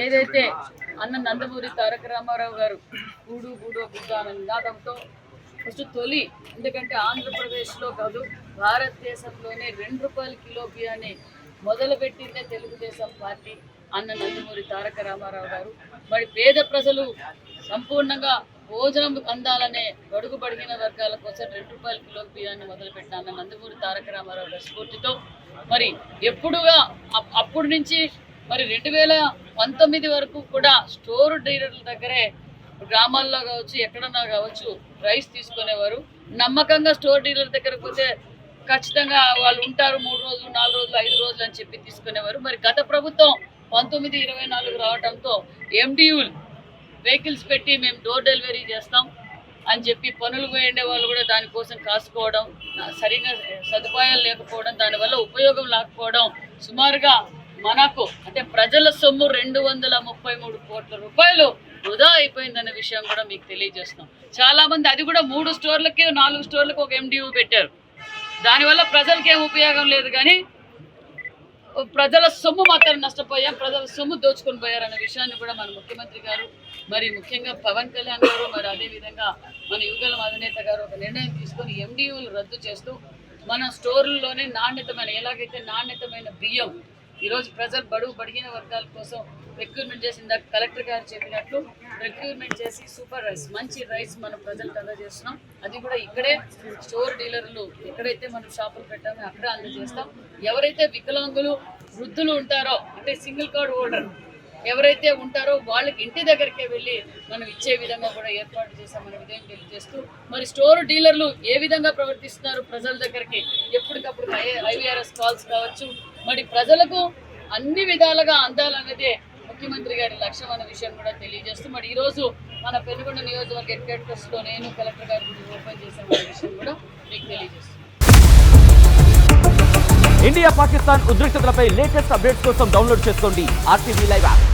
ఏదైతే అన్న నందమూరి తారక రామారావు గారు గూడు గూడు గుడ్డ అనే నినాదంతో ఫస్ట్ తొలి, ఎందుకంటే ఆంధ్రప్రదేశ్లో కాదు భారతదేశంలోనే ₹2 కిలో బియ్యాన్ని మొదలుపెట్టిందే తెలుగుదేశం పార్టీ అన్న నందమూరి తారక రామారావు గారు. మరి పేద ప్రజలు సంపూర్ణంగా భోజనం అందాలనే బడుగు బడిగిన వర్గాల కోసం ₹2 కిలో బియ్యాన్ని మొదలుపెట్టిన అన్న నందమూరి తారక రామారావు గారి స్ఫూర్తితో మరి ఎప్పుడుగా అప్పటి నుంచి మరి 2019 వరకు కూడా స్టోర్ డీలర్ల దగ్గరే గ్రామాల్లో కావచ్చు ఎక్కడన్నా కావచ్చు రైస్ తీసుకునేవారు. నమ్మకంగా స్టోర్ డీలర్ దగ్గరకు పోతే ఖచ్చితంగా వాళ్ళు ఉంటారు 3 రోజులు 4 రోజులు 5 రోజులు అని చెప్పి తీసుకునేవారు. మరి గత ప్రభుత్వం 1924 రావడంతో ఎండియూలు వెహికల్స్ పెట్టి మేము డోర్ డెలివరీ చేస్తాం అని చెప్పి పనులు పోయిండే వాళ్ళు కూడా దానికోసం కాసుకోవడం, సరిగా సదుపాయాలు లేకపోవడం, దానివల్ల ఉపయోగం లేకపోవడం, సుమారుగా మనకు అంటే ప్రజల సొమ్ము 233 కోట్ల రూపాయలు వృధా అయిపోయిందన్న విషయం కూడా మీకు తెలియజేస్తున్నాం. చాలామంది అది కూడా 3 స్టోర్లకి 4 స్టోర్లకు ఒక ఎండియూ పెట్టారు. దానివల్ల ప్రజలకి ఏం ఉపయోగం లేదు, కానీ ప్రజల సొమ్ము మాత్రం నష్టపోయాం, ప్రజల సొమ్ము దోచుకొని పోయారన్న విషయాన్ని కూడా మన ముఖ్యమంత్రి గారు, మరి ముఖ్యంగా పవన్ కళ్యాణ్ గారు, మరి అదేవిధంగా మన యువగలం అధినేత గారు ఒక నిర్ణయం తీసుకొని ఎండియూలు రద్దు చేస్తూ మన స్టోర్లలోనే నాణ్యతమైన, ఎలాగైతే నాణ్యతమైన బియ్యం ఈరోజు ప్రజలు బడిగిన వర్గాల కోసం రిక్రూట్మెంట్ చేసిన కలెక్టర్ గారు చెప్పినట్లు రిక్రూట్మెంట్ చేసి సూపర్ రైస్, మంచి రైస్ మనం ప్రజలకు అందజేస్తున్నాం. అది కూడా ఇక్కడే స్టోర్ డీలర్లు ఎక్కడైతే మనం షాపులు పెట్టామో అక్కడే అందజేస్తాం. ఎవరైతే వికలాంగులు వృద్ధులు ఉంటారో అంటే సింగిల్ కార్డ్ హోల్డర్ ఎవరైతే ఉంటారో వాళ్ళకి ఇంటి దగ్గరికే వెళ్ళి మనం ఇచ్చే విధంగా కూడా ఏర్పాటు చేశామనే విధంగా తెలియజేస్తూ మరి స్టోర్ డీలర్లు ఏ విధంగా ప్రవర్తిస్తున్నారు ప్రజల దగ్గరికి ఎప్పటికప్పుడు ఐవీఆర్ఎస్ కాల్స్ కావచ్చు, మరి ప్రజలకు అన్ని విధాలుగా అందాలన్నదే ముఖ్యమంత్రి గారి లక్ష్యం అనే విషయం కూడా తెలియజేస్తూ మరి ఈరోజు మన పెనుగొండ నియోజకవర్గ హెడ్ క్వార్టర్స్లో నేను కలెక్టర్ గారి ఓపెన్ చేసిన విషయం కూడా మీకు తెలియజేస్తున్నాను. ఇండియా పాకిస్తాన్ ఉద్రిక్తతలపై లేటెస్ట్ అప్డేట్స్ కోసం డౌన్లోడ్ చేసుకోండి RTV లైవ్ యాప్.